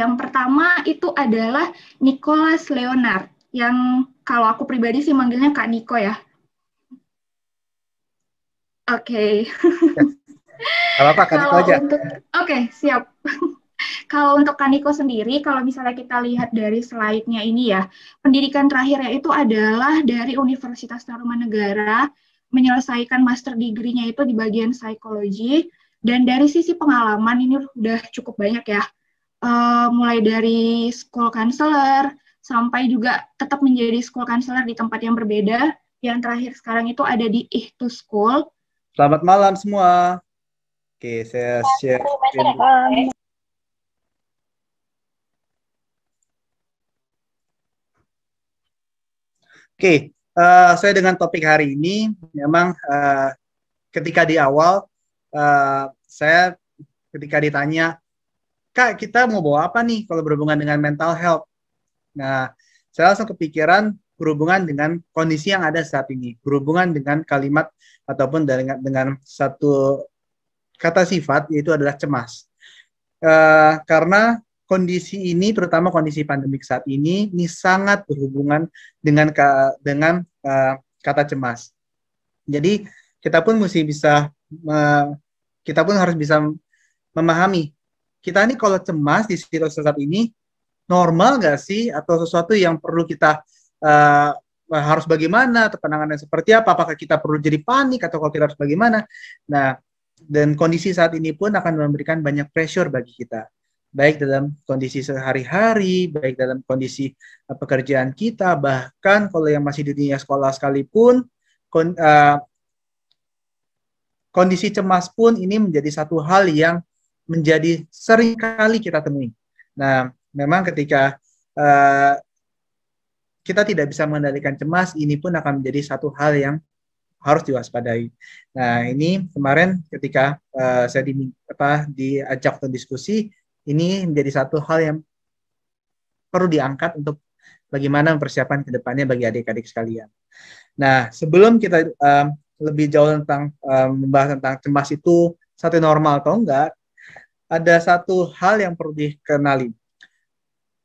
Yang pertama itu adalah Nicholas Leonard, yang kalau aku pribadi sih manggilnya Kak Niko ya. Oke. Ya, nggak apa-apa, Kak Diko Kalau aja. untuk Oke, siap. Kalau untuk Kaniko sendiri, kalau misalnya kita lihat dari slide-nya ini ya, pendidikan terakhirnya itu adalah dari Universitas Tarumanegara, menyelesaikan master degree-nya itu di bagian psikologi, dan dari sisi pengalaman ini udah cukup banyak ya. Mulai dari school counselor, sampai juga tetap menjadi school counselor di tempat yang berbeda. Yang terakhir sekarang itu ada di Ihtu School. Selamat malam semua. Oke, saya share screen. Oke, saya dengan topik hari ini, memang ketika di awal, saya ketika ditanya, Kak, kita mau bawa apa nih kalau berhubungan dengan mental health? Nah, saya langsung kepikiran berhubungan dengan kondisi yang ada saat ini, berhubungan dengan kalimat ataupun dengan satu kata sifat, yaitu adalah cemas. Karena kondisi ini, terutama kondisi pandemik saat ini sangat berhubungan dengan kata cemas. Jadi kita pun mesti bisa, kita pun harus bisa memahami, kita ini kalau cemas di situasi saat ini normal nggak sih, atau sesuatu yang perlu kita uh, harus bagaimana, atau penanganan seperti apa, apakah kita perlu jadi panik, atau kalau kita harus bagaimana. Nah, dan kondisi saat ini pun akan memberikan banyak pressure bagi kita, baik dalam kondisi sehari-hari, baik dalam kondisi pekerjaan kita, bahkan kalau yang masih di dunia sekolah sekalipun, kondisi cemas pun ini menjadi satu hal yang menjadi sering kali kita temui. Nah, memang ketika uh, kita tidak bisa mengendalikan cemas, ini pun akan menjadi satu hal yang harus diwaspadai. Nah, ini kemarin ketika saya diajak untuk diskusi, ini menjadi satu hal yang perlu diangkat untuk bagaimana mempersiapkan ke depannya bagi adik-adik sekalian. Nah, sebelum kita lebih jauh tentang membahas tentang cemas itu satu normal atau enggak, ada satu hal yang perlu dikenali.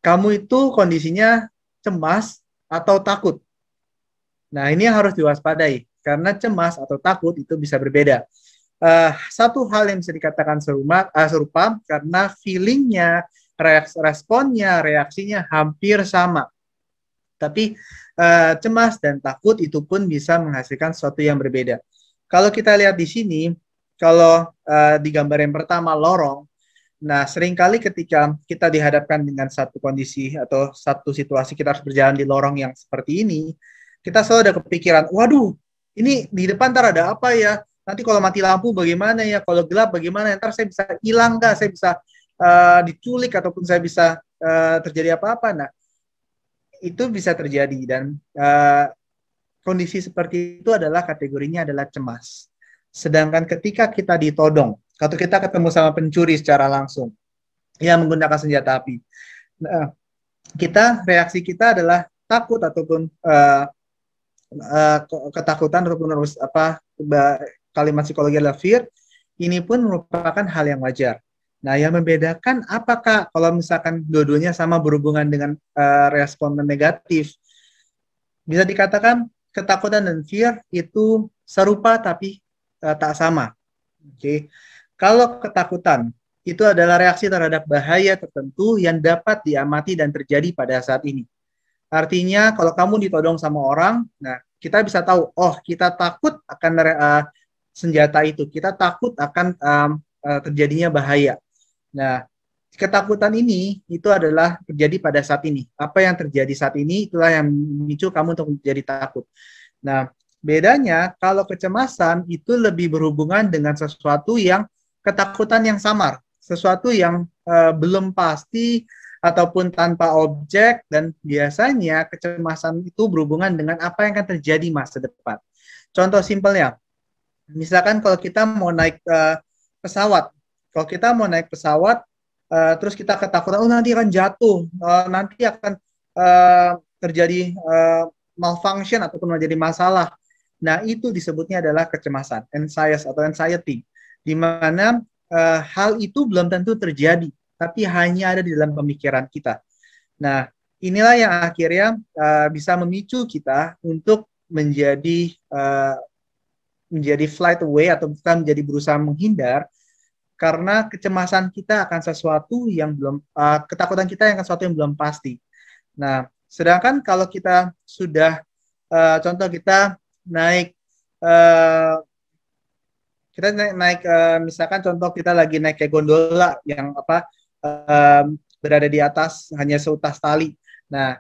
Kamu itu kondisinya cemas atau takut. Nah, ini yang harus diwaspadai, karena cemas atau takut itu bisa berbeda. Satu hal yang bisa dikatakan serupa karena feelingnya, responnya, reaksinya hampir sama. Tapi cemas dan takut itu pun bisa menghasilkan sesuatu yang berbeda. Kalau kita lihat di sini, kalau di gambar yang pertama lorong, nah seringkali ketika kita dihadapkan dengan satu kondisi atau satu situasi kita harus berjalan di lorong yang seperti ini, kita selalu ada kepikiran, waduh, ini di depan ntar ada apa ya? Nanti kalau mati lampu bagaimana ya? Kalau gelap bagaimana? Ntar saya bisa hilang nggak? Saya bisa diculik ataupun saya bisa terjadi apa-apa. Nah, itu bisa terjadi dan kondisi seperti itu adalah kategorinya adalah cemas. Sedangkan ketika kita ditodong atau kita ketemu sama pencuri secara langsung yang menggunakan senjata api, nah, reaksi kita adalah takut ataupun ketakutan ataupun kalimat psikologi adalah fear. Ini pun merupakan hal yang wajar. Nah, yang membedakan apakah kalau misalkan dua-duanya sama berhubungan dengan respon negatif, bisa dikatakan ketakutan dan fear itu serupa tapi tak sama. Oke. Kalau ketakutan itu adalah reaksi terhadap bahaya tertentu yang dapat diamati dan terjadi pada saat ini. Artinya kalau kamu ditodong sama orang, nah kita bisa tahu, oh kita takut akan senjata itu, kita takut akan terjadinya bahaya. Nah, ketakutan ini itu adalah terjadi pada saat ini. Apa yang terjadi saat ini itulah yang memicu kamu untuk menjadi takut. Nah, bedanya kalau kecemasan itu lebih berhubungan dengan sesuatu yang ketakutan yang samar, sesuatu yang belum pasti ataupun tanpa objek, dan biasanya kecemasan itu berhubungan dengan apa yang akan terjadi masa depan. Contoh simpelnya, misalkan kalau kita mau naik pesawat, kalau kita mau naik pesawat, terus kita ketakutan, oh nanti akan jatuh, nanti akan terjadi malfunction ataupun menjadi masalah. Nah, itu disebutnya adalah kecemasan, anxiety atau anxiety, di mana hal itu belum tentu terjadi. tapi hanya ada di dalam pemikiran kita. Nah, inilah yang akhirnya bisa memicu kita untuk menjadi flight away atau kita menjadi berusaha menghindar karena kecemasan kita akan sesuatu yang belum ketakutan kita yang akan sesuatu yang belum pasti. Nah, sedangkan kalau kita sudah contoh kita naik misalkan contoh kita lagi naik kayak gondola yang berada di atas hanya seutas tali. Nah,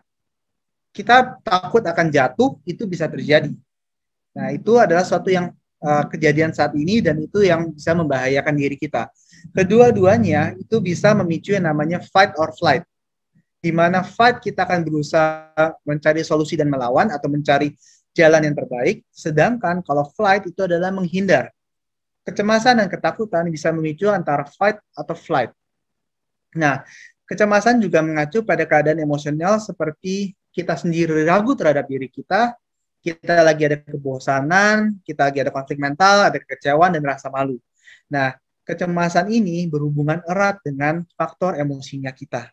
kita takut akan jatuh, itu bisa terjadi. Nah, itu adalah suatu yang kejadian saat ini dan itu yang bisa membahayakan diri kita. Kedua-duanya itu bisa memicu yang namanya fight or flight. Di mana fight kita akan berusaha mencari solusi dan melawan atau mencari jalan yang terbaik, sedangkan kalau flight itu adalah menghindar. Kecemasan dan ketakutan bisa memicu antara fight atau flight. Nah, kecemasan juga mengacu pada keadaan emosional seperti kita sendiri ragu terhadap diri kita lagi ada kebosanan, kita lagi ada konflik mental, ada kekecewaan dan rasa malu. Nah, kecemasan ini berhubungan erat dengan faktor emosinya kita.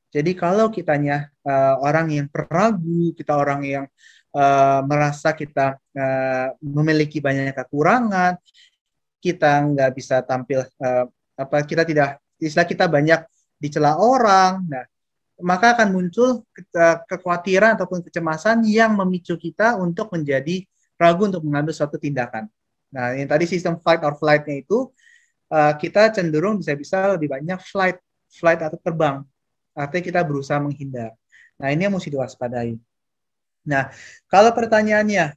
Jadi kalau kitanya orang yang ragu, kita orang yang merasa kita memiliki banyak kekurangan, kita nggak bisa tampil kita tidak istilah kita banyak dicela orang, nah maka akan muncul kekhawatiran ataupun kecemasan yang memicu kita untuk menjadi ragu untuk mengambil suatu tindakan. Nah, yang tadi sistem fight or flight-nya itu kita cenderung bisa lebih banyak flight atau terbang. Artinya kita berusaha menghindar. Nah, ini yang mesti diwaspadai. Nah, kalau pertanyaannya,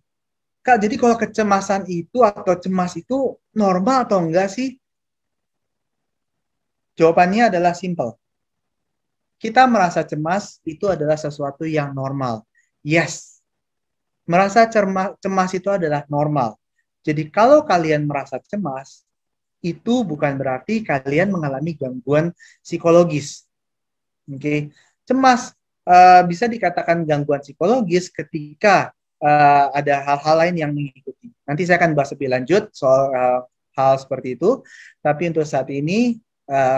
Kak, jadi kalau kecemasan itu atau cemas itu normal atau enggak sih? Jawabannya adalah simple. Kita merasa cemas itu adalah sesuatu yang normal. Yes, merasa cemas itu adalah normal. Jadi kalau kalian merasa cemas, itu bukan berarti kalian mengalami gangguan psikologis. Oke, cemas bisa dikatakan gangguan psikologis ketika ada hal-hal lain yang mengikuti. Nanti saya akan bahas lebih lanjut soal hal seperti itu. Tapi untuk saat ini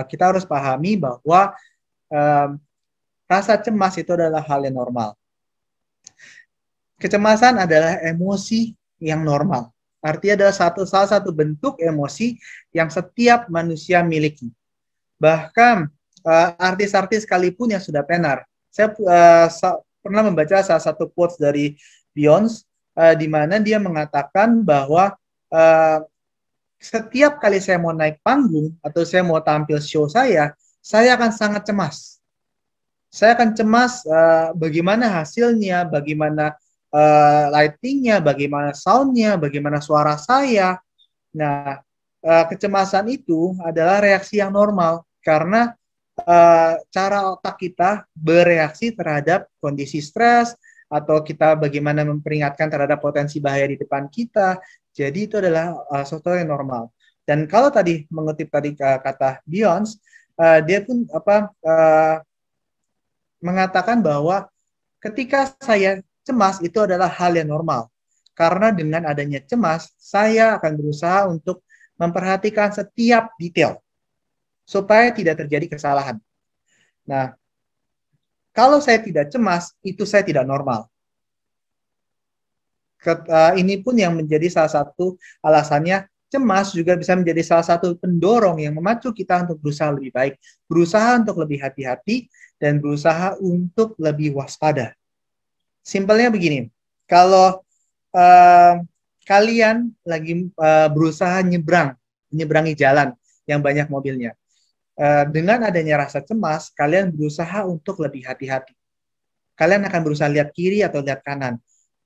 kita harus pahami bahwa rasa cemas itu adalah hal yang normal. Kecemasan adalah emosi yang normal. Artinya adalah salah satu bentuk emosi yang setiap manusia miliki. Bahkan artis-artis sekalipun yang sudah tenar. Saya pernah membaca salah satu quotes dari Beyonce, di mana dia mengatakan bahwa setiap kali saya mau naik panggung atau saya mau tampil show saya akan sangat cemas. Saya akan cemas bagaimana hasilnya, bagaimana lightingnya, bagaimana soundnya, bagaimana suara saya. Nah, kecemasan itu adalah reaksi yang normal karena cara otak kita bereaksi terhadap kondisi stres atau kita bagaimana memperingatkan terhadap potensi bahaya di depan kita. Jadi itu adalah sesuatu yang normal. Dan kalau tadi mengutip tadi kata Beyonce, dia pun mengatakan bahwa ketika saya cemas itu adalah hal yang normal. Karena dengan adanya cemas, saya akan berusaha untuk memperhatikan setiap detail supaya tidak terjadi kesalahan. Nah, kalau saya tidak cemas, itu saya tidak normal. Ini pun yang menjadi salah satu alasannya cemas juga bisa menjadi salah satu pendorong yang memacu kita untuk berusaha lebih baik, berusaha untuk lebih hati-hati, dan berusaha untuk lebih waspada. Simpelnya begini, kalau kalian lagi berusaha menyeberangi jalan yang banyak mobilnya, dengan adanya rasa cemas, kalian berusaha untuk lebih hati-hati. Kalian akan berusaha lihat kiri atau lihat kanan.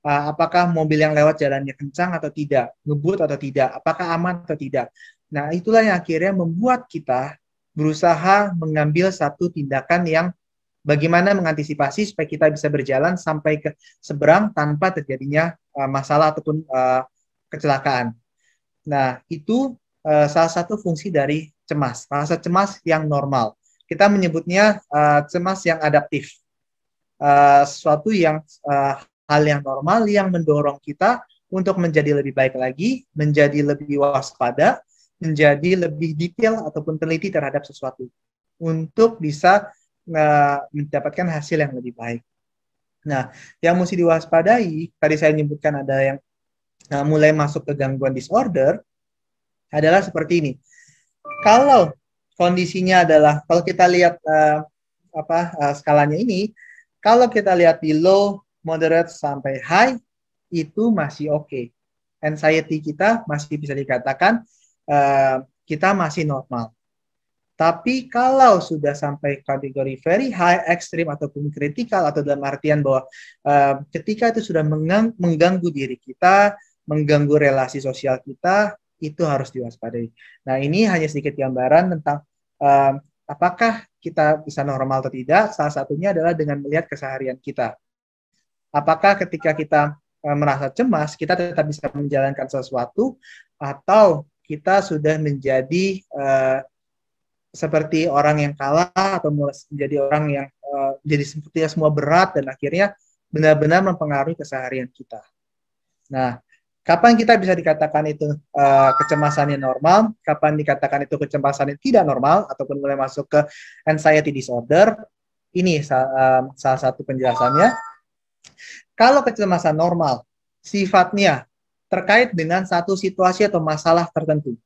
Apakah mobil yang lewat jalannya kencang atau tidak, ngebut atau tidak, apakah aman atau tidak. Nah, itulah yang akhirnya membuat kita berusaha mengambil satu tindakan yang bagaimana mengantisipasi supaya kita bisa berjalan sampai ke seberang tanpa terjadinya masalah ataupun kecelakaan. Nah, itu salah satu fungsi dari cemas, rasa cemas yang normal. Kita menyebutnya cemas yang adaptif. Sesuatu yang hal yang normal yang mendorong kita untuk menjadi lebih baik lagi, menjadi lebih waspada, menjadi lebih detail ataupun teliti terhadap sesuatu. untuk bisa mendapatkan hasil yang lebih baik. Nah, yang mesti diwaspadai, tadi saya menyebutkan ada yang mulai masuk ke gangguan disorder, adalah seperti ini. Kalau kondisinya adalah, kalau kita lihat skalanya ini, kalau kita lihat di low, moderate, sampai high, itu masih oke. Anxiety kita masih bisa dikatakan kita masih normal. Tapi kalau sudah sampai kategori very high, extreme, ataupun kritikal, atau dalam artian bahwa ketika itu sudah mengganggu diri kita, mengganggu relasi sosial kita, itu harus diwaspadai. Nah, ini hanya sedikit gambaran tentang apakah kita bisa normal atau tidak. Salah satunya adalah dengan melihat keseharian kita. Apakah ketika kita merasa cemas, kita tetap bisa menjalankan sesuatu, atau kita sudah menjadi seperti orang yang kalah, atau menjadi orang yang jadi sepertinya semua berat, dan akhirnya benar-benar mempengaruhi keseharian kita. Nah, kapan kita bisa dikatakan itu kecemasannya normal, kapan dikatakan itu kecemasannya tidak normal, ataupun mulai masuk ke anxiety disorder, ini salah satu penjelasannya. Kalau kecemasan normal, sifatnya terkait dengan satu situasi atau masalah tertentu,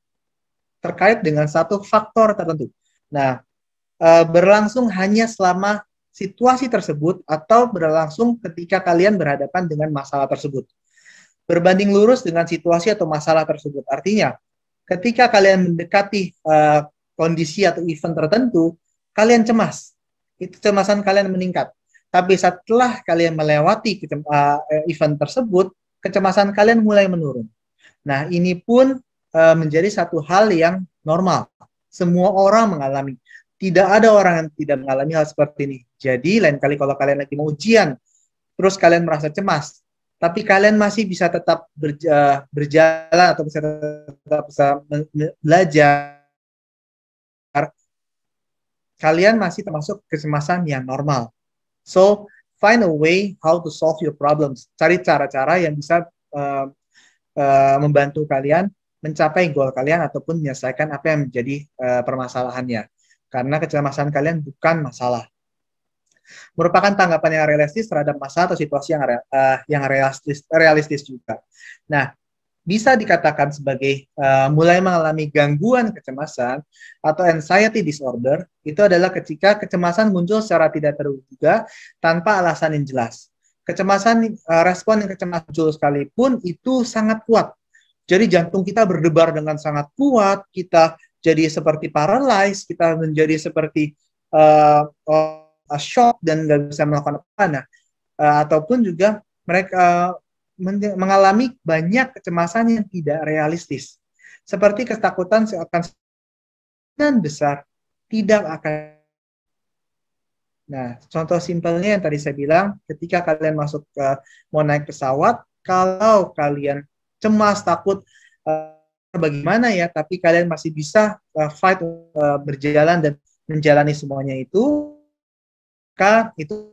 terkait dengan satu faktor tertentu. Nah, berlangsung hanya selama situasi tersebut, atau berlangsung ketika kalian berhadapan dengan masalah tersebut. Berbanding lurus dengan situasi atau masalah tersebut. Artinya, ketika kalian mendekati kondisi atau event tertentu, kalian cemas. Kecemasan kalian meningkat. Tapi setelah kalian melewati event tersebut, kecemasan kalian mulai menurun. Nah, ini pun menjadi satu hal yang normal. Semua orang mengalami. Tidak ada orang yang tidak mengalami hal seperti ini. Jadi, lain kali kalau kalian lagi mau ujian, terus kalian merasa cemas, tapi kalian masih bisa tetap berjalan, atau bisa belajar, kalian masih termasuk kecemasan yang normal. So, find a way how to solve your problems. Cari cara-cara yang bisa membantu kalian mencapai goal kalian, ataupun menyelesaikan apa yang menjadi permasalahannya. Karena kecemasan kalian bukan masalah. Merupakan tanggapan yang realistis terhadap masalah atau situasi yang realistis juga. Nah, bisa dikatakan sebagai mulai mengalami gangguan kecemasan atau anxiety disorder, itu adalah ketika kecemasan muncul secara tidak terduga tanpa alasan yang jelas. Kecemasan, respon yang kecemasan muncul sekalipun itu sangat kuat. Jadi jantung kita berdebar dengan sangat kuat, kita jadi seperti paralyzed, kita menjadi seperti shock dan nggak bisa melakukan apa-apa. Nah, ataupun juga mereka mengalami banyak kecemasan yang tidak realistis, seperti ketakutan akan besar tidak akan. Nah, contoh simpelnya yang tadi saya bilang, ketika kalian masuk ke mau naik pesawat, kalau kalian cemas, takut, bagaimana ya, tapi kalian masih bisa fight, berjalan dan menjalani semuanya itu, maka itu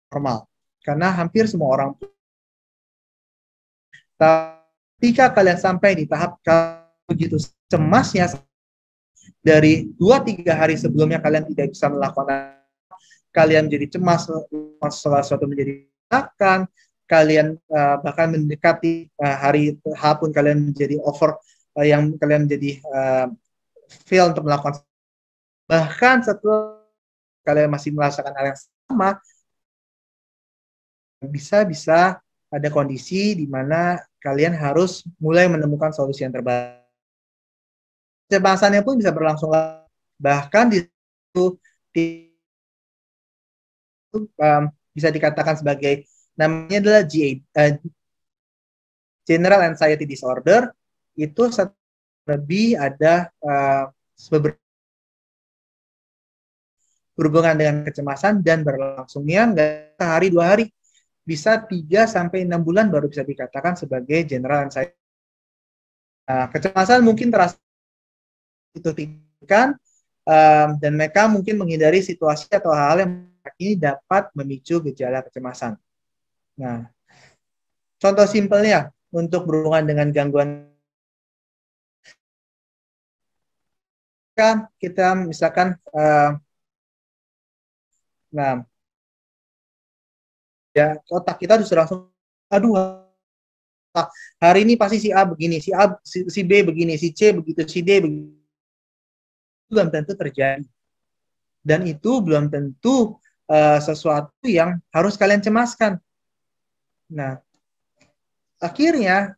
normal. Karena hampir semua orang, ketika kalian sampai di tahap begitu cemasnya, dari 2-3 hari sebelumnya kalian tidak bisa melakukan, kalian menjadi cemas, sesuatu menjadi akan, kalian bahkan mendekati hari H pun kalian menjadi over, yang kalian menjadi fail untuk melakukan. Bahkan setelah kalian masih merasakan hal yang sama, bisa ada kondisi di mana kalian harus mulai menemukan solusi yang terbaik. Kecemasannya pun bisa berlangsung, bahkan di situ bisa dikatakan sebagai, namanya adalah General Anxiety Disorder. Itu lebih ada berhubungan dengan kecemasan, dan berlangsungnya nggak sehari 2 hari, bisa 3-6 bulan baru bisa dikatakan sebagai general anxiety. Nah, kecemasan mungkin terasa itu tingkat, dan mereka mungkin menghindari situasi atau hal-hal yang ini dapat memicu gejala kecemasan. Nah, contoh simpelnya untuk berhubungan dengan gangguan kita misalkan, nah, ya otak kita harus langsung, aduh, hari ini pasti si A begini, si B begini, si C begitu, si D begitu. Belum tentu terjadi. Dan itu belum tentu sesuatu yang harus kalian cemaskan. Nah, akhirnya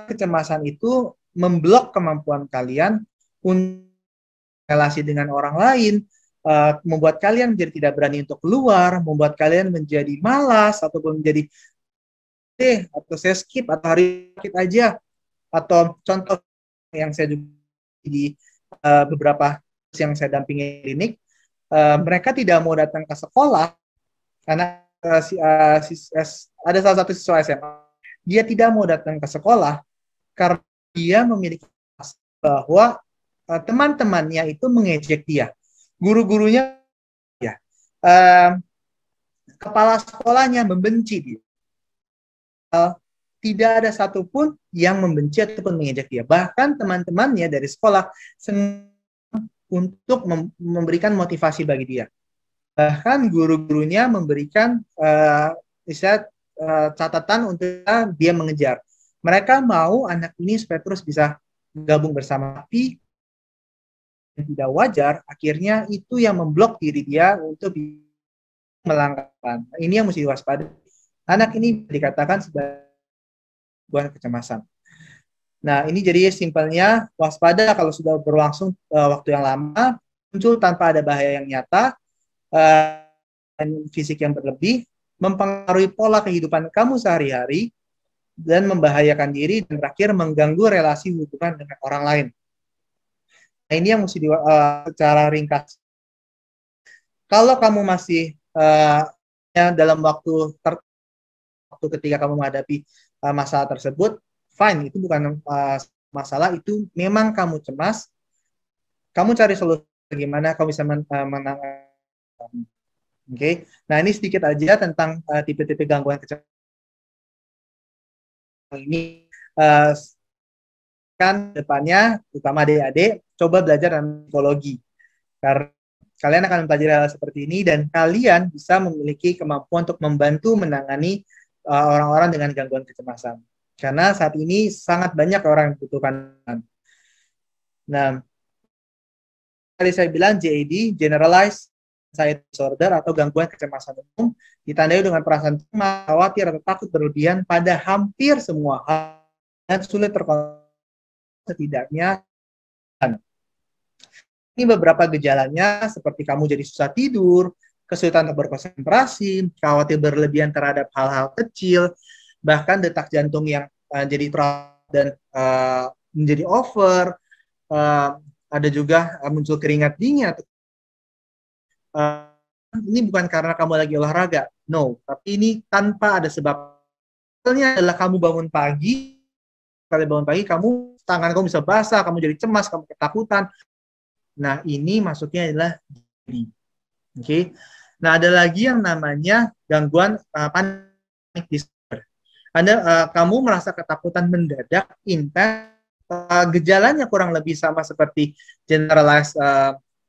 kecemasan itu memblok kemampuan kalian untuk relasi dengan orang lain, membuat kalian menjadi tidak berani untuk keluar, membuat kalian menjadi malas, ataupun menjadi atau saya skip, atau hari sakit aja. Atau contoh yang saya juga di beberapa yang saya dampingi klinik, mereka tidak mau datang ke sekolah karena ada salah satu siswa SMA, dia tidak mau datang ke sekolah karena dia memiliki bahwa teman-temannya itu mengejek dia, guru-gurunya ya, kepala sekolahnya membenci dia. Tidak ada satupun yang membenci ataupun mengejek dia. Bahkan teman-temannya dari sekolah senang untuk memberikan motivasi bagi dia. Bahkan guru-gurunya memberikan catatan untuk dia mengejar. Mereka mau anak ini supaya terus bisa gabung bersama. Tapi yang tidak wajar, akhirnya itu yang memblok diri dia untuk melangkahkan. Ini yang mesti diwaspadai. Anak ini dikatakan sebagai sebuah kecemasan. Nah, ini jadi simpelnya waspada kalau sudah berlangsung waktu yang lama, muncul tanpa ada bahaya yang nyata, fisik yang berlebih, mempengaruhi pola kehidupan kamu sehari-hari, dan membahayakan diri, dan terakhir mengganggu relasi hubungan dengan orang lain. Nah, ini yang mesti secara ringkas. Kalau kamu masih dalam waktu ketika kamu menghadapi masalah tersebut, fine, itu bukan masalah, itu memang kamu cemas, kamu cari solusi bagaimana kamu bisa menangani. Oke. Nah, ini sedikit aja tentang tipe-tipe gangguan kecemasan ini. Kan depannya, terutama adik-adik, coba belajar tentang psikologi. Karena kalian akan mempelajari hal seperti ini, dan kalian bisa memiliki kemampuan untuk membantu menangani orang-orang dengan gangguan kecemasan. Karena saat ini sangat banyak orang yang membutuhkan. Nah, tadi saya bilang GAD, Generalized Anxiety Disorder, atau gangguan kecemasan umum, ditandai dengan perasaan cemas, khawatir, atau takut berlebihan pada hampir semua hal dan sulit terkontrol setidaknya. Ini beberapa gejalanya, seperti kamu jadi susah tidur, kesulitan untuk berkonsentrasi, khawatir berlebihan terhadap hal-hal kecil, bahkan detak jantung yang jadi terlalu dan menjadi over, ada juga muncul keringat dingin. Ini bukan karena kamu lagi olahraga, no, tapi ini tanpa ada sebab. Misalnya adalah kamu bangun pagi, kamu tangan kamu bisa basah, kamu jadi cemas, kamu ketakutan. Nah, ini maksudnya adalah diri. Oke. Nah, ada lagi yang namanya gangguan panic disorder. Kamu merasa ketakutan mendadak, intens, gejalanya kurang lebih sama seperti generalized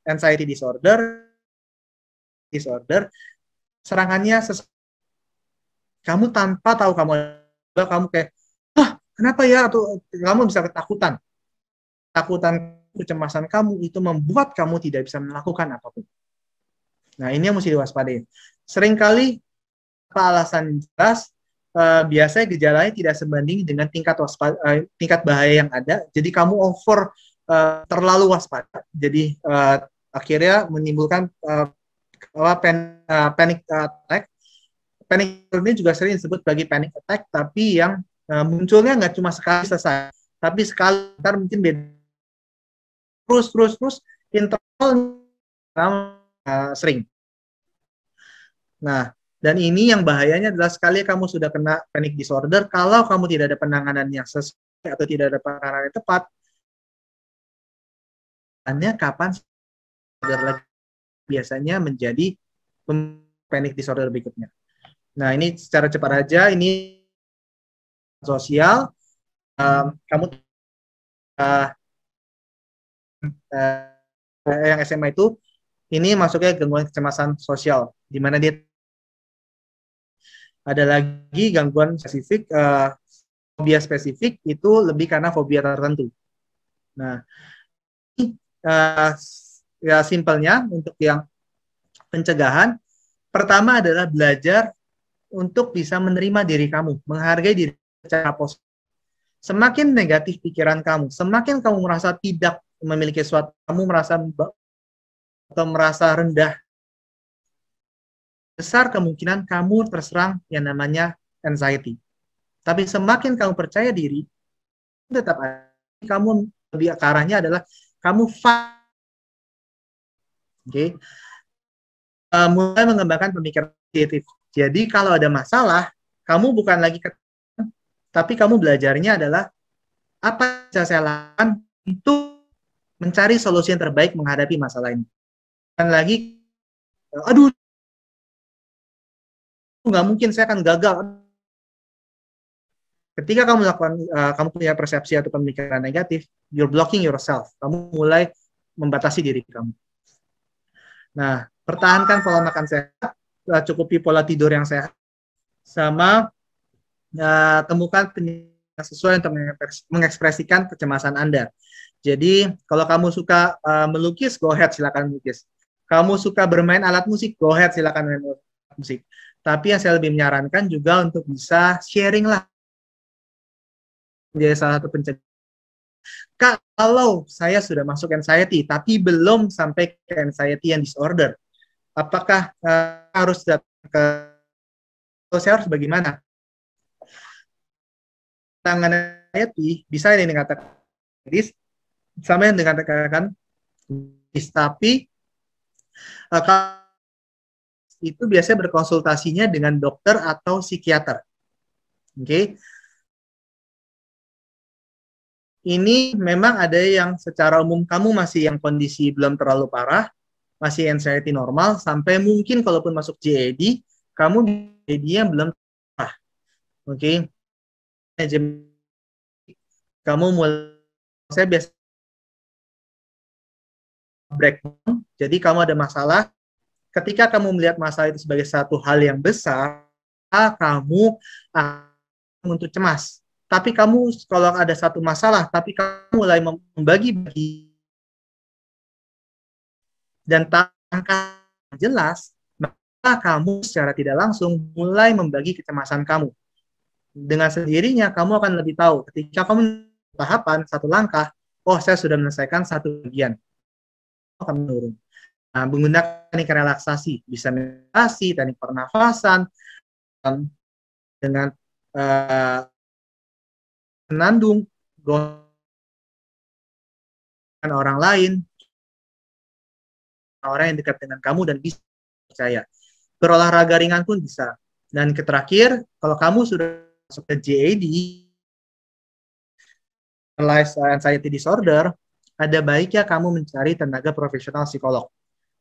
anxiety disorder, serangannya kamu tanpa tahu kamu kayak, kenapa ya? Atau kamu bisa ketakutan. Kecemasan kamu itu membuat kamu tidak bisa melakukan apapun. Nah, ini yang mesti diwaspadai. Seringkali alasan jelas, biasanya gejalanya tidak sebanding dengan tingkat bahaya yang ada. Jadi kamu terlalu waspada. Jadi akhirnya menimbulkan panic attack. Panic ini juga sering disebut sebagai panic attack, tapi yang munculnya nggak cuma sekali selesai, tapi sekali, ntar mungkin beda. Terus interval sering. Nah, dan ini yang bahayanya adalah sekali kamu sudah kena panic disorder, kalau kamu tidak ada penanganan yang sesuai atau tidak ada penanganan yang tepat, hanya kapan biasanya menjadi panic disorder berikutnya. Nah, ini secara cepat aja, ini sosial, kamu yang SMA itu ini masuknya gangguan kecemasan sosial, di mana dia ada lagi gangguan spesifik, fobia spesifik itu lebih karena fobia tertentu. Nah, uh, ya simpelnya untuk yang pencegahan, pertama adalah belajar untuk bisa menerima diri kamu, menghargai diri secara positif. Semakin negatif pikiran kamu, semakin kamu merasa tidak memiliki sesuatu, kamu merasa atau merasa rendah, besar kemungkinan kamu terserang yang namanya anxiety. Tapi semakin kamu percaya diri, tetap kamu lebih ke arahnya adalah kamu okay? Mulai mengembangkan pemikiran positif. Jadi kalau ada masalah, kamu bukan lagi tapi kamu belajarnya adalah apa yang bisa saya lakukan untuk mencari solusi yang terbaik menghadapi masalah ini. Dan lagi, aduh, nggak mungkin saya akan gagal. Ketika kamu melakukan, kamu punya persepsi atau pemikiran negatif, you're blocking yourself. Kamu mulai membatasi diri kamu. Nah, pertahankan pola makan sehat, cukupi pola tidur yang sehat, sama temukan penyakit sesuai untuk mengekspresikan kecemasan Anda. Jadi, kalau kamu suka melukis, go ahead, silakan melukis. Kamu suka bermain alat musik, go ahead, silakan main alat musik. Tapi yang saya lebih menyarankan juga untuk bisa sharing lah. Jadi salah satu pencegahan. Kak, kalau saya sudah masuk anxiety, tapi belum sampai ke anxiety yang disorder, apakah harus datang ke, atau saya harus bagaimana? Tangan anxiety bisa yang dikatakan medis, sama yang dikatakan medis, tapi itu biasanya berkonsultasinya dengan dokter atau psikiater. Oke. Okay? Ini memang ada yang secara umum kamu masih yang kondisi belum terlalu parah, masih anxiety normal, sampai mungkin kalaupun masuk GAD, kamu GAD-nya belum parah. Oke. Okay? Kamu mulai, saya biasa breakdown, jadi kamu ada masalah, ketika kamu melihat masalah itu sebagai satu hal yang besar, kamu akan untuk cemas. Tapi kamu kalau ada satu masalah, tapi kamu mulai membagi-bagi dan tanpa jelas, maka kamu secara tidak langsung mulai membagi kecemasan kamu. Dengan sendirinya, kamu akan lebih tahu ketika kamu tahapan satu langkah, oh saya sudah menyelesaikan satu bagian, akan menurun. Nah, menggunakan teknik relaksasi, bisa meditasi, teknik pernafasan, dengan menandung dengan orang lain, orang yang dekat dengan kamu dan bisa percaya. Berolahraga ringan pun bisa. Dan terakhir, kalau kamu sudah masuk ke GAD, anxiety disorder, ada baiknya kamu mencari tenaga profesional psikolog.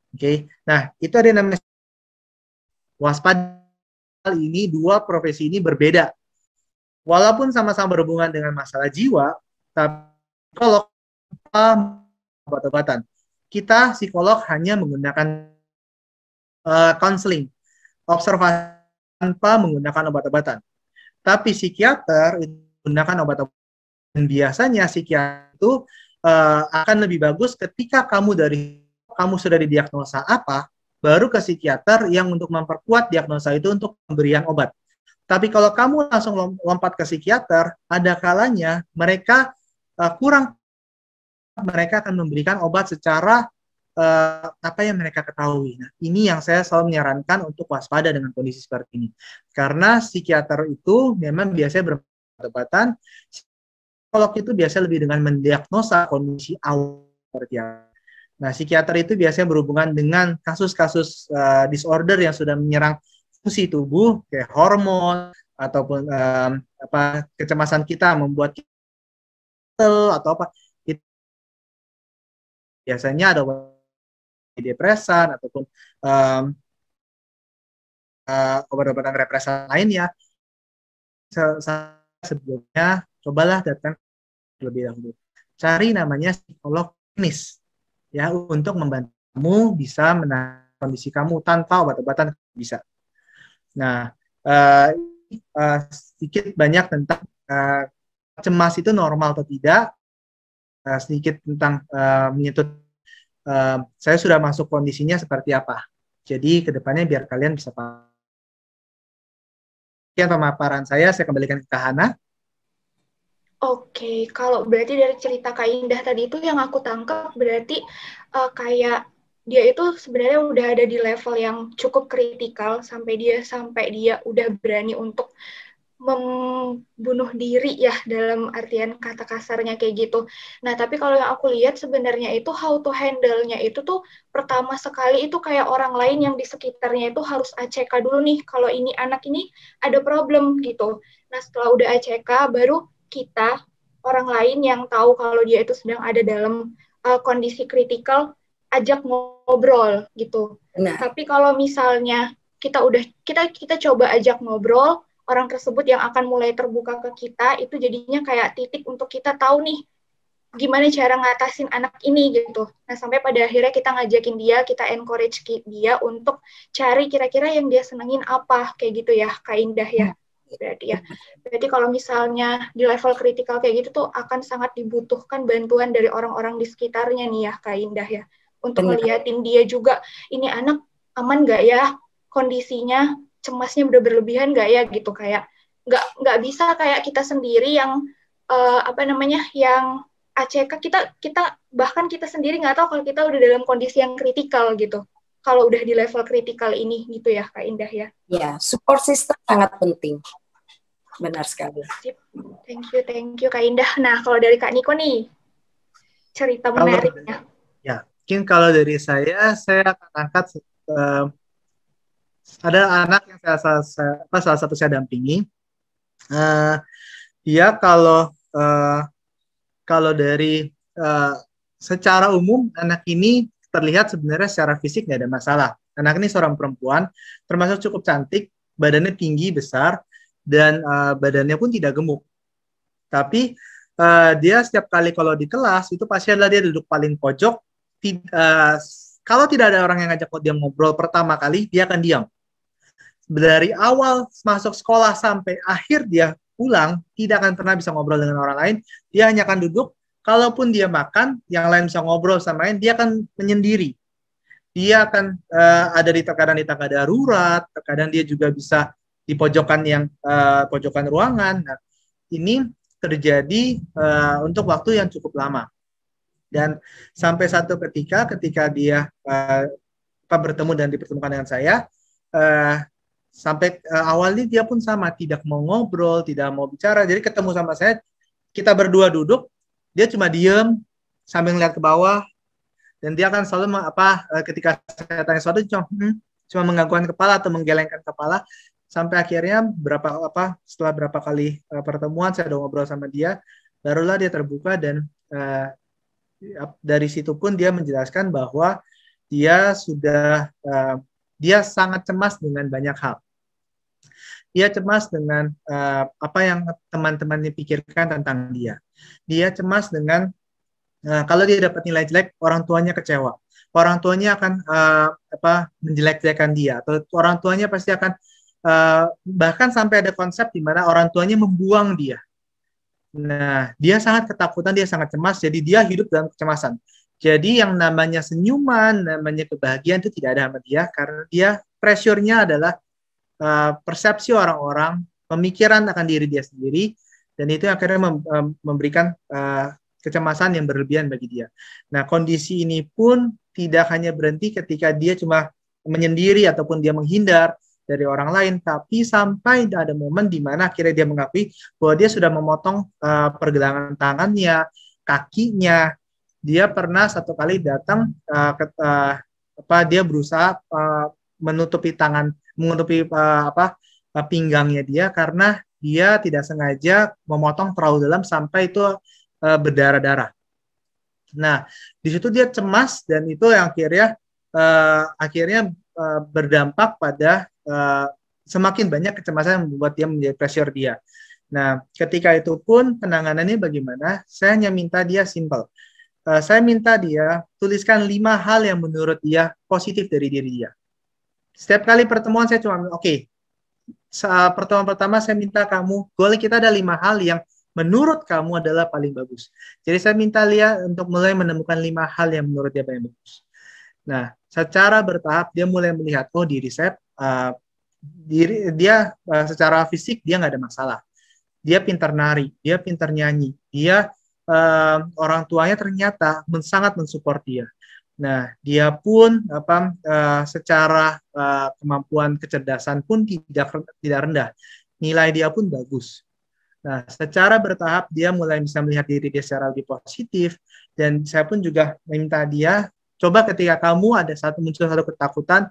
Oke, okay? Nah itu ada yang namanya waspada. Ini dua profesi ini berbeda. Walaupun sama-sama berhubungan dengan masalah jiwa, tapi psikolog obat-obatan. Kita psikolog hanya menggunakan counseling, observasi tanpa menggunakan obat-obatan. Tapi psikiater itu menggunakan obat-obatan. Dan biasanya psikiater itu akan lebih bagus ketika kamu sudah didiagnosa apa, baru ke psikiater yang untuk memperkuat diagnosa itu untuk pemberian obat. Tapi kalau kamu langsung lompat ke psikiater, ada kalanya mereka mereka akan memberikan obat secara apa yang mereka ketahui. Nah, ini yang saya selalu menyarankan untuk waspada dengan kondisi seperti ini. Karena psikiater itu memang biasanya berobat-obatan, psikolog itu biasanya lebih dengan mendiagnosa kondisi awal seperti apa. Nah, psikiater itu biasanya berhubungan dengan kasus-kasus disorder yang sudah menyerang fungsi tubuh, kayak hormon, ataupun kecemasan kita membuat kita atau apa. Itu biasanya ada depresan, ataupun obat-obatan represan lainnya. Sebelumnya, cobalah datang lebih dahulu. Cari namanya psikolog klinis. ya untuk membantumu bisa menangani kondisi kamu tanpa obat-obatan bisa. Nah, sedikit banyak tentang cemas itu normal atau tidak, sedikit tentang menyentuh saya sudah masuk kondisinya seperti apa. Jadi kedepannya biar kalian bisa paham. Sekian pemaparan saya kembalikan ke Hana. Oke, kalau berarti dari cerita Kak Indah tadi itu yang aku tangkap berarti kayak dia itu sebenarnya udah ada di level yang cukup kritikal sampai dia udah berani untuk membunuh diri ya dalam artian kata kasarnya kayak gitu. Nah, tapi kalau yang aku lihat sebenarnya itu how to handle-nya itu tuh pertama sekali itu kayak orang lain yang di sekitarnya itu harus ACK dulu nih kalau ini anak ini ada problem gitu. Nah, setelah udah ACK baru kita orang lain yang tahu kalau dia itu sedang ada dalam kondisi kritikal ajak ngobrol gitu. Nah, Tapi kalau misalnya kita coba ajak ngobrol, orang tersebut yang akan mulai terbuka ke kita itu jadinya kayak titik untuk kita tahu nih gimana cara ngatasin anak ini gitu. Nah, sampai pada akhirnya kita ngajakin dia, kita encourage dia untuk cari kira-kira yang dia senengin apa, kayak gitu ya, Kak Indah ya. Berarti kalau misalnya di level kritikal kayak gitu tuh akan sangat dibutuhkan bantuan dari orang-orang di sekitarnya nih ya, Kak Indah ya. Untuk ngeliatin dia juga, ini anak aman nggak ya kondisinya, cemasnya udah berlebihan nggak ya gitu, kayak nggak bisa kayak kita sendiri yang yang ACK kita bahkan kita sendiri nggak tahu kalau kita udah dalam kondisi yang kritikal gitu. Kalau udah di level kritikal ini gitu ya Kak Indah ya. Ya, support system sangat penting. Benar sekali. Thank you Kak Indah. Nah, kalau dari Kak Niko nih cerita menariknya. Ya, mungkin kalau dari saya akan angkat ada anak yang salah satu saya dampingi. Dia kalau dari secara umum anak ini terlihat sebenarnya secara fisik nggak ada masalah. Anak ini seorang perempuan, termasuk cukup cantik, badannya tinggi, besar, dan badannya pun tidak gemuk. Tapi dia setiap kali kalau di kelas, itu pasti adalah dia duduk paling pojok. Kalau tidak ada orang yang ngajak dia ngobrol pertama kali, dia akan diam. Dari awal masuk sekolah sampai akhir dia pulang, tidak akan pernah bisa ngobrol dengan orang lain. Dia hanya akan duduk. Kalaupun dia makan, yang lain bisa ngobrol sama lain, dia akan menyendiri. Dia akan ada terkadang di tangga darurat, terkadang dia juga bisa di pojokan pojokan ruangan. Nah, ini terjadi untuk waktu yang cukup lama. Dan sampai satu ketika dia bertemu dan dipertemukan dengan saya, sampai awalnya dia pun sama, tidak mau ngobrol, tidak mau bicara. Jadi ketemu sama saya, kita berdua duduk, dia cuma diem sambil ngeliat ke bawah, dan dia akan selalu ketika saya tanya sesuatu cuma menganggukkan kepala atau menggelengkan kepala, sampai akhirnya setelah berapa kali pertemuan saya udah ngobrol sama dia, barulah dia terbuka, dan dari situ pun dia menjelaskan bahwa dia sangat cemas dengan banyak hal. Dia cemas dengan apa yang teman-temannya pikirkan tentang dia. Dia cemas dengan kalau dia dapat nilai jelek, orang tuanya kecewa. Orang tuanya akan menjelek-jelekan dia, atau orang tuanya pasti akan bahkan sampai ada konsep di mana orang tuanya membuang dia. Nah, dia sangat ketakutan, dia sangat cemas, jadi dia hidup dalam kecemasan. Jadi yang namanya senyuman, namanya kebahagiaan itu tidak ada sama dia, karena dia pressure-nya adalah persepsi orang-orang, pemikiran akan diri dia sendiri, dan itu akhirnya memberikan kecemasan yang berlebihan bagi dia. Nah, kondisi ini pun tidak hanya berhenti ketika dia cuma menyendiri ataupun dia menghindar dari orang lain, tapi sampai ada momen di mana akhirnya dia mengakui bahwa dia sudah memotong pergelangan tangannya, kakinya. Dia pernah satu kali datang, dia berusaha menutupi pinggangnya dia karena dia tidak sengaja memotong terlalu dalam sampai itu berdarah-darah. Nah, di situ dia cemas, dan itu yang akhirnya berdampak pada semakin banyak kecemasan yang membuat dia menjadi pressure dia. Nah, ketika itu pun penanganannya bagaimana? Saya hanya minta dia simple. saya minta dia tuliskan 5 hal yang menurut dia positif dari diri dia. Setiap kali pertemuan saya cuma, oke, pertemuan pertama saya minta kamu, goal kita ada 5 hal yang menurut kamu adalah paling bagus. Jadi saya minta dia untuk mulai menemukan 5 hal yang menurut dia paling bagus. Nah, secara bertahap dia mulai melihat, oh diri saya, dia secara fisik dia nggak ada masalah. Dia pintar nari, dia pintar nyanyi, dia orang tuanya ternyata sangat mensupport dia. Nah, dia pun secara kemampuan kecerdasan pun tidak rendah. Nilai dia pun bagus. Nah, secara bertahap dia mulai bisa melihat diri dia secara lebih positif, dan saya pun juga meminta dia, coba ketika kamu ada muncul satu ketakutan,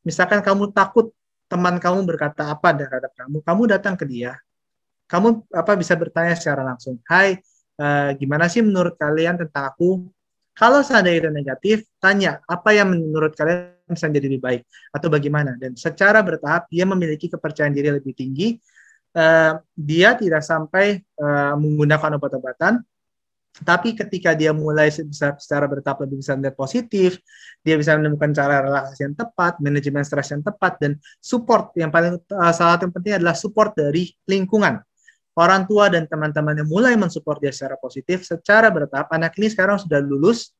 misalkan kamu takut teman kamu berkata apa terhadap kamu, kamu datang ke dia, kamu bisa bertanya secara langsung, hai, gimana sih menurut kalian tentang aku? Kalau seandainya itu negatif, tanya apa yang menurut kalian bisa jadi lebih baik atau bagaimana. Dan secara bertahap dia memiliki kepercayaan diri lebih tinggi. Dia tidak sampai menggunakan obat-obatan, tapi ketika dia mulai secara bertahap lebih bisa melihat positif, dia bisa menemukan cara relaksasi yang tepat, manajemen stres yang tepat, dan support yang paling salah satu yang penting adalah support dari lingkungan. Orang tua dan teman-teman yang mulai mensupport dia secara positif secara bertahap. Anak ini sekarang sudah lulus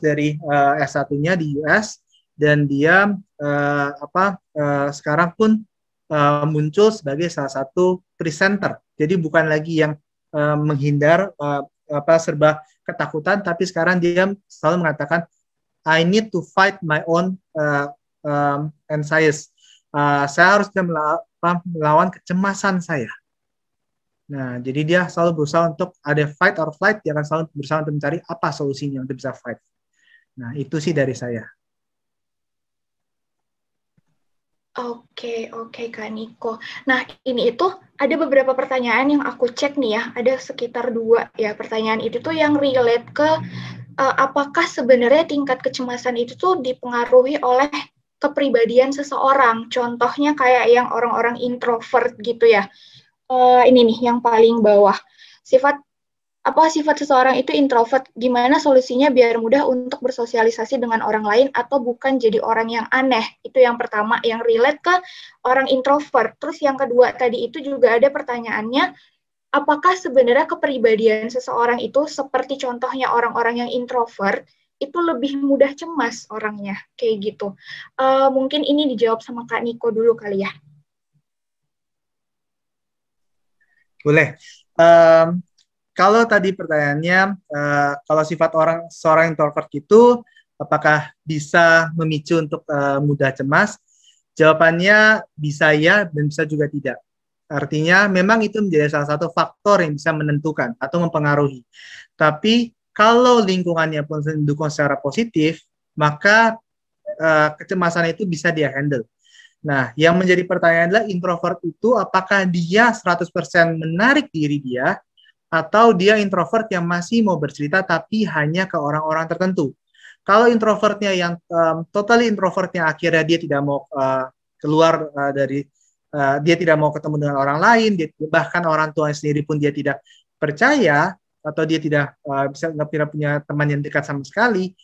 dari S1-nya di US, dan dia sekarang pun muncul sebagai salah satu presenter. Jadi bukan lagi yang menghindar serba ketakutan, tapi sekarang dia selalu mengatakan I need to fight my own anxiety. Saya harus melawan kecemasan saya. Nah, jadi dia selalu berusaha untuk ada fight or flight, dia akan selalu berusaha untuk mencari apa solusinya untuk bisa fight. Nah, itu sih dari saya. Oke, Kak Niko. Nah, ini itu ada beberapa pertanyaan yang aku cek nih ya, ada sekitar 2 ya pertanyaan itu tuh yang relate ke apakah sebenarnya tingkat kecemasan itu tuh dipengaruhi oleh kepribadian seseorang. Contohnya kayak yang orang-orang introvert gitu ya. Ini nih yang paling bawah. Sifat seseorang itu introvert, gimana solusinya biar mudah untuk bersosialisasi dengan orang lain atau bukan jadi orang yang aneh. Itu yang pertama, yang relate ke orang introvert. Terus yang kedua tadi itu juga ada pertanyaannya, apakah sebenarnya kepribadian seseorang itu seperti contohnya orang-orang yang introvert, itu lebih mudah cemas orangnya, kayak gitu. Mungkin ini dijawab sama Kak Niko dulu kali ya. Boleh. Kalau tadi pertanyaannya, kalau sifat seorang introvert itu apakah bisa memicu untuk mudah cemas? Jawabannya bisa ya dan bisa juga tidak. Artinya memang itu menjadi salah satu faktor yang bisa menentukan atau mempengaruhi. Tapi kalau lingkungannya pun mendukung secara positif, maka kecemasan itu bisa dia handle. Nah, yang menjadi pertanyaan adalah introvert itu apakah dia 100% menarik diri dia, atau dia introvert yang masih mau bercerita tapi hanya ke orang-orang tertentu. Kalau introvertnya yang totally introvertnya akhirnya dia tidak mau keluar dia tidak mau ketemu dengan orang lain, bahkan orang tua sendiri pun dia tidak percaya, atau dia tidak punya teman yang dekat sama sekali,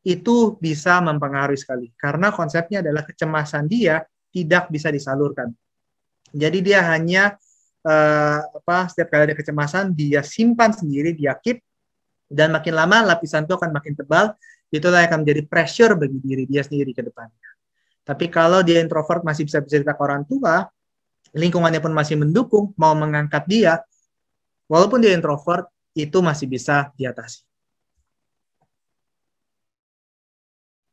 itu bisa mempengaruhi sekali. Karena konsepnya adalah kecemasan dia tidak bisa disalurkan. Jadi dia hanya setiap kali ada kecemasan dia simpan sendiri, dia keep, dan makin lama lapisan itu akan makin tebal. Itulah yang akan menjadi pressure bagi diri dia sendiri ke depannya. Tapi kalau dia introvert masih bisa bercerita ke orang tua, lingkungannya pun masih mendukung, mau mengangkat dia, walaupun dia introvert, itu masih bisa diatasi.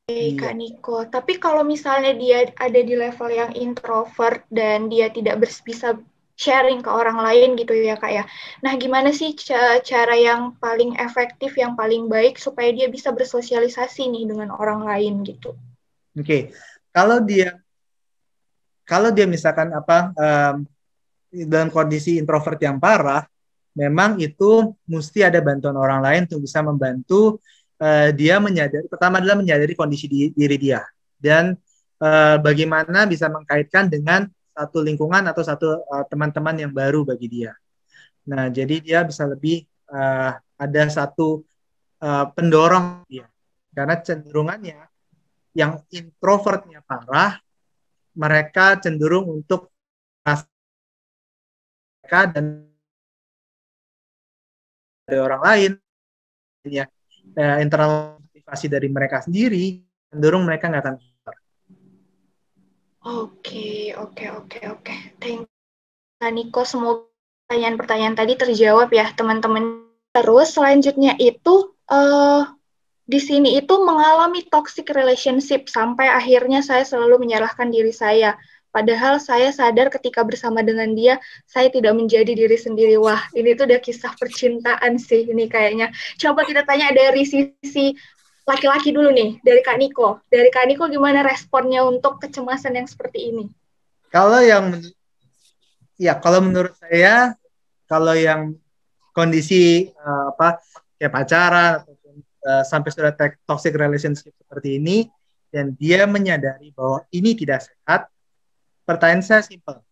Kak Niko, tapi kalau misalnya dia ada di level yang introvert dan dia tidak bisa sharing ke orang lain gitu ya Kak ya. Nah, gimana sih cara yang paling efektif, yang paling baik supaya dia bisa bersosialisasi nih dengan orang lain gitu? Oke. Kalau dia misalkan dalam kondisi introvert yang parah, memang itu mesti ada bantuan orang lain untuk bisa membantu dia pertama adalah menyadari kondisi diri dia, dan bagaimana bisa mengkaitkan dengan satu lingkungan atau satu teman-teman yang baru bagi dia. Nah, jadi dia bisa lebih ada satu pendorong dia. Karena cenderungannya yang introvertnya parah, mereka cenderung untuk mereka dan dari orang lain, ya, internal motivasi dari mereka sendiri, cenderung mereka nggak akan keluar. Oke. Thank you, Niko. Semoga pertanyaan-pertanyaan tadi terjawab ya, teman-teman. Terus selanjutnya itu di sini itu mengalami toxic relationship sampai akhirnya saya selalu menyalahkan diri saya. Padahal saya sadar ketika bersama dengan dia, saya tidak menjadi diri sendiri. Wah, ini tuh udah kisah percintaan sih ini kayaknya. Coba kita tanya dari sisi laki-laki dulu nih, dari Kak Niko. Dari Kak Niko gimana responnya untuk kecemasan yang seperti ini? Kalau menurut saya, kalau yang kondisi kayak pacaran ataupun sampai sudah toxic relationship seperti ini dan dia menyadari bahwa ini tidak sehat, pertanyaan saya simpel.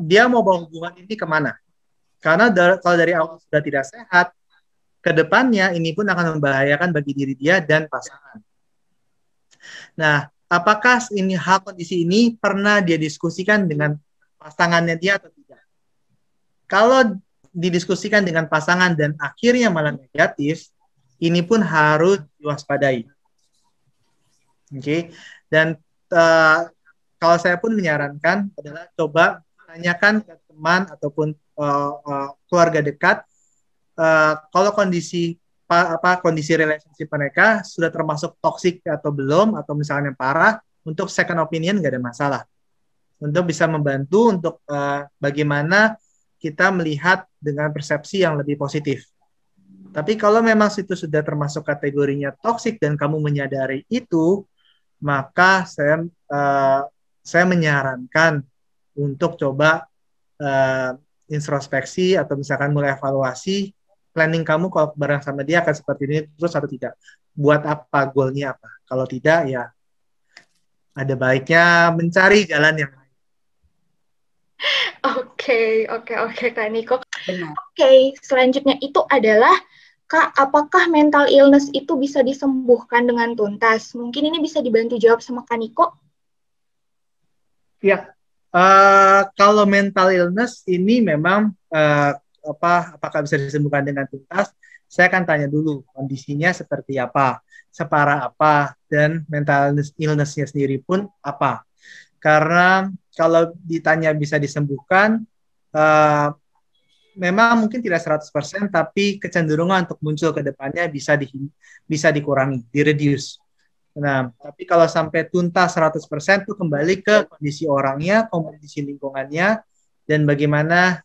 Dia mau bawa hubungan ini kemana? Karena kalau dari awal sudah tidak sehat, ke depannya ini pun akan membahayakan bagi diri dia dan pasangan. Nah, apakah kondisi ini pernah dia diskusikan dengan pasangannya dia atau tidak? Kalau didiskusikan dengan pasangan dan akhirnya malah negatif, ini pun harus diwaspadai. Oke. Dan kalau saya pun menyarankan adalah coba tanyakan ke teman ataupun keluarga dekat kalau kondisi relationship mereka sudah termasuk toksik atau belum, atau misalnya parah, untuk second opinion nggak ada masalah. Untuk bisa membantu untuk bagaimana kita melihat dengan persepsi yang lebih positif. Tapi kalau memang itu sudah termasuk kategorinya toksik dan kamu menyadari itu, maka saya menyarankan untuk coba introspeksi atau misalkan mulai evaluasi planning kamu kalau bareng sama dia akan seperti ini terus atau tidak. Buat apa, goalnya apa. Kalau tidak, ya ada baiknya mencari jalan yang lain. Oke, Kak Niko. Oke, selanjutnya itu adalah, Kak, apakah mental illness itu bisa disembuhkan dengan tuntas? Mungkin ini bisa dibantu jawab sama Kak Niko. Ya, kalau mental illness ini memang apakah bisa disembuhkan dengan tuntas? Saya akan tanya dulu kondisinya seperti apa, separah apa, dan mental illness-nya sendiri pun apa. Karena kalau ditanya bisa disembuhkan, memang mungkin tidak 100%, tapi kecenderungan untuk muncul ke depannya bisa dikurangi, di-reduce. Nah, tapi kalau sampai tuntas 100% itu kembali ke kondisi orangnya, kondisi lingkungannya, dan bagaimana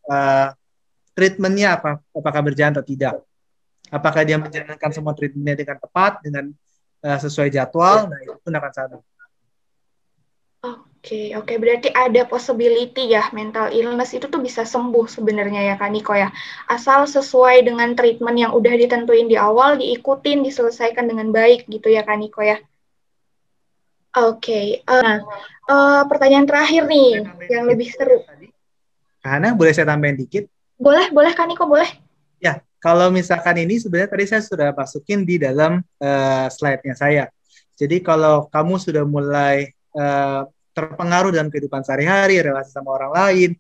treatmentnya apakah berjalan atau tidak. Apakah dia menjalankan semua treatmentnya dengan tepat, dengan sesuai jadwal, nah itu pun akan sangat. Oke, berarti ada possibility ya mental illness itu tuh bisa sembuh sebenarnya ya Kak Niko ya. Asal sesuai dengan treatment yang udah ditentuin di awal, diikutin, diselesaikan dengan baik gitu ya Kak Niko ya. Oke, pertanyaan terakhir nih yang lebih seru. Karena boleh saya tambahin dikit? Boleh Kak Niko, boleh. Ya, kalau misalkan ini sebenarnya tadi saya sudah masukin di dalam slide-nya saya. Jadi kalau kamu sudah mulai terpengaruh dalam kehidupan sehari-hari, relasi sama orang lain,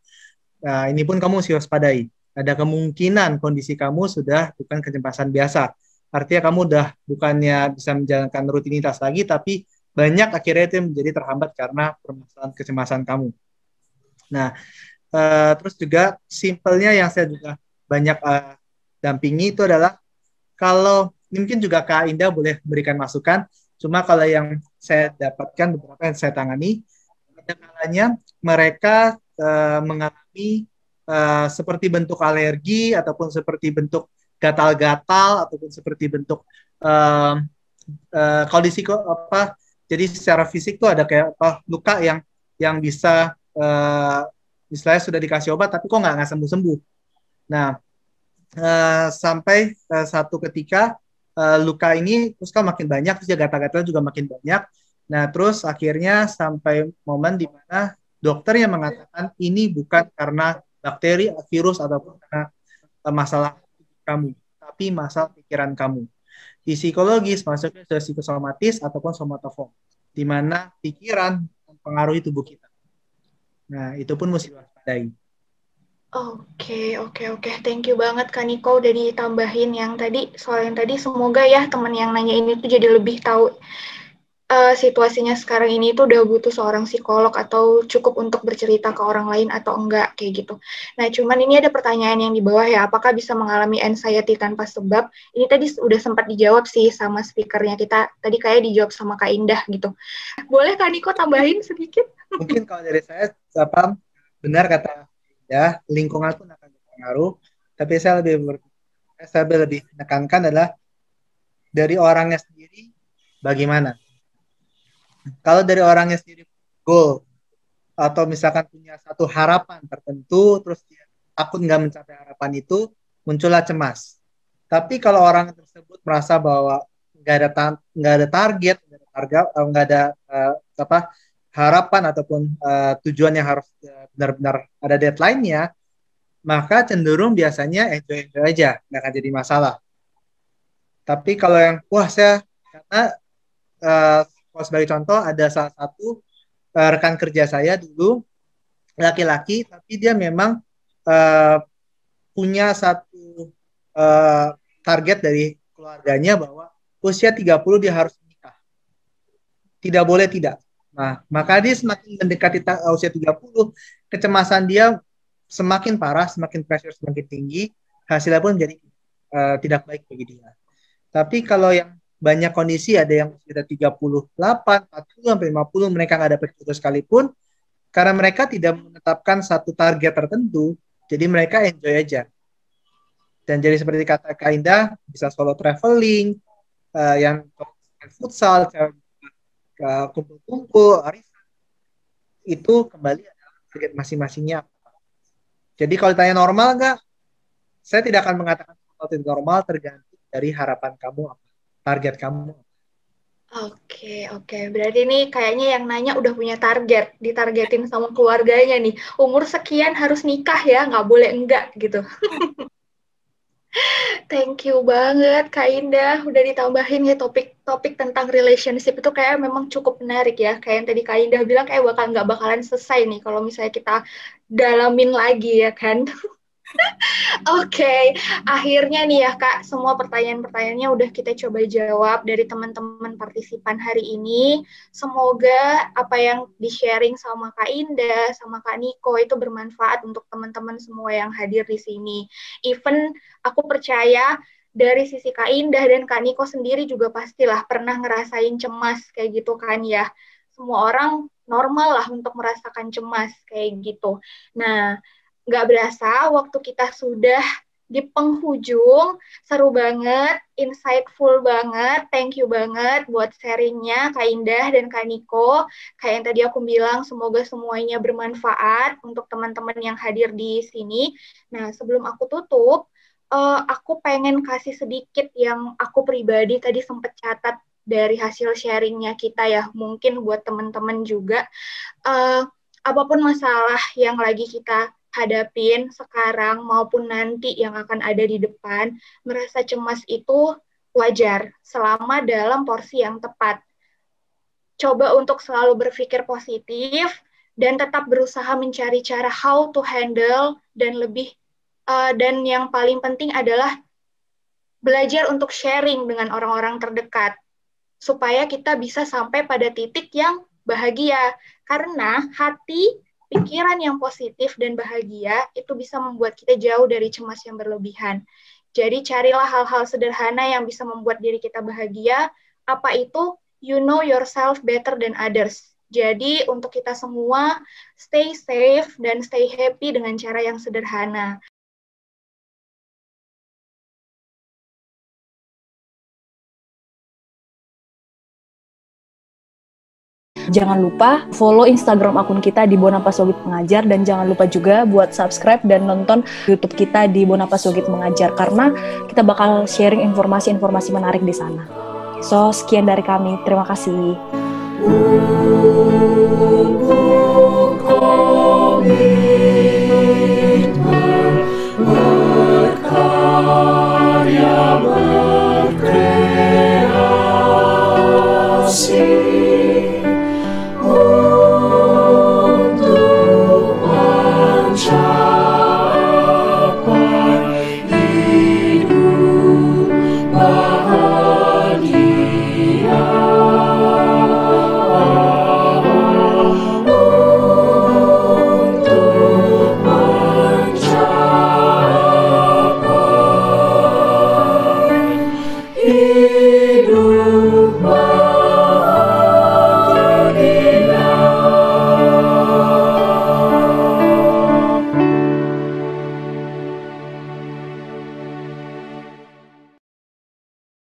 ini pun kamu harus waspadai. Ada kemungkinan kondisi kamu sudah bukan kecemasan biasa. Artinya kamu udah bukannya bisa menjalankan rutinitas lagi, tapi banyak akhirnya itu menjadi terhambat karena permasalahan kecemasan kamu. Nah, terus juga simpelnya yang saya juga banyak dampingi itu adalah kalau mungkin juga Kak Indah boleh berikan masukan. Cuma kalau yang saya dapatkan beberapa yang saya tangani, ada kalanya mereka mengalami seperti bentuk alergi ataupun seperti bentuk gatal-gatal ataupun seperti bentuk kondisi apa. Jadi secara fisik tuh ada kayak luka yang bisa misalnya sudah dikasih obat tapi kok nggak sembuh-sembuh. Nah, sampai satu ketika luka ini terus kan makin banyak, terus gatal-gatal juga makin banyak. Nah, terus akhirnya sampai momen di mana dokter yang mengatakan ini bukan karena bakteri, virus, ataupun karena masalah kamu, tapi masalah pikiran kamu. Di psikologis masuknya ke psikosomatis ataupun somatoform, di mana pikiran mempengaruhi tubuh kita. Nah, itu pun mesti diwaspadai. Oke. Thank you banget Kak Niko udah ditambahin yang tadi, soal yang tadi. Semoga ya teman yang nanya ini tuh jadi lebih tahu situasinya sekarang ini tuh udah butuh seorang psikolog atau cukup untuk bercerita ke orang lain atau enggak, kayak gitu. Nah, cuman ini ada pertanyaan yang di bawah ya, apakah bisa mengalami anxiety tanpa sebab? Ini tadi udah sempat dijawab sih sama speakernya kita, tadi kayak dijawab sama Kak Indah gitu. Boleh Kak Niko tambahin sedikit? Mungkin kalau dari saya, benar kata ya, lingkungan pun akan berpengaruh, tapi saya lebih menekankan adalah dari orangnya sendiri bagaimana. Kalau dari orangnya sendiri goal atau misalkan punya satu harapan tertentu, terus dia takut nggak mencapai harapan itu, muncullah cemas. Tapi kalau orang tersebut merasa bahwa nggak ada target, nggak ada harapan ataupun tujuan yang harus benar-benar ada deadline-nya, maka cenderung biasanya enjoy aja, nggak akan jadi masalah. Tapi kalau yang karena kalau sebagai contoh ada salah satu rekan kerja saya dulu, laki-laki, tapi dia memang punya satu target dari keluarganya bahwa usia 30 dia harus menikah. Tidak boleh tidak. Nah, maka dia semakin mendekati usia 30, kecemasan dia semakin parah, semakin pressure semakin tinggi, hasilnya pun menjadi tidak baik bagi dia. Tapi kalau yang banyak kondisi, ada yang sudah 38, 40, sampai 50, mereka nggak dapat jodoh sekalipun, karena mereka tidak menetapkan satu target tertentu, jadi mereka enjoy aja. Dan jadi seperti kata Kak Indah, bisa solo traveling, yang futsal, kumpul-kumpul, arisan, itu kembali adalah target masing-masingnya. Jadi kalau ditanya normal nggak, saya tidak akan mengatakan sesuatu normal, tergantung dari harapan kamu apa. Target kamu. Oke. Berarti ini kayaknya yang nanya udah punya target, ditargetin sama keluarganya nih. Umur sekian harus nikah ya, nggak boleh enggak gitu. Thank you banget Kak Indah, udah ditambahin ya topik tentang relationship itu kayak memang cukup menarik ya. Kayak yang tadi Kak Indah bilang kayak nggak bakalan selesai nih kalau misalnya kita dalamin lagi ya kan. Oke, akhirnya nih ya Kak, semua pertanyaan-pertanyaannya udah kita coba jawab dari teman-teman partisipan hari ini. Semoga apa yang di-sharing sama Kak Indah, sama Kak Niko itu bermanfaat untuk teman-teman semua yang hadir di sini. Even aku percaya dari sisi Kak Indah dan Kak Niko sendiri juga pastilah pernah ngerasain cemas kayak gitu kan ya. Semua orang normal lah untuk merasakan cemas kayak gitu. Nah, nggak berasa waktu kita sudah di penghujung. Seru banget, insightful banget, thank you banget buat sharingnya Kak Indah dan Kak Niko. Kayak yang tadi aku bilang, semoga semuanya bermanfaat untuk teman-teman yang hadir di sini. Nah, sebelum aku tutup, aku pengen kasih sedikit yang aku pribadi tadi sempat catat dari hasil sharingnya kita ya, mungkin buat teman-teman juga. Apapun masalah yang lagi kita hadapin sekarang maupun nanti yang akan ada di depan, merasa cemas itu wajar selama dalam porsi yang tepat. Coba untuk selalu berpikir positif dan tetap berusaha mencari cara how to handle dan yang paling penting adalah belajar untuk sharing dengan orang-orang terdekat supaya kita bisa sampai pada titik yang bahagia, karena hati, pikiran yang positif dan bahagia itu bisa membuat kita jauh dari cemas yang berlebihan. Jadi carilah hal-hal sederhana yang bisa membuat diri kita bahagia. Apa itu? You know yourself better than others. Jadi untuk kita semua, stay safe dan stay happy dengan cara yang sederhana. Jangan lupa follow Instagram akun kita di Bonapas Sogit Mengajar, dan jangan lupa juga buat subscribe dan nonton YouTube kita di Bonapas Sogit Mengajar, karena kita bakal sharing informasi-informasi menarik di sana. So, sekian dari kami. Terima kasih.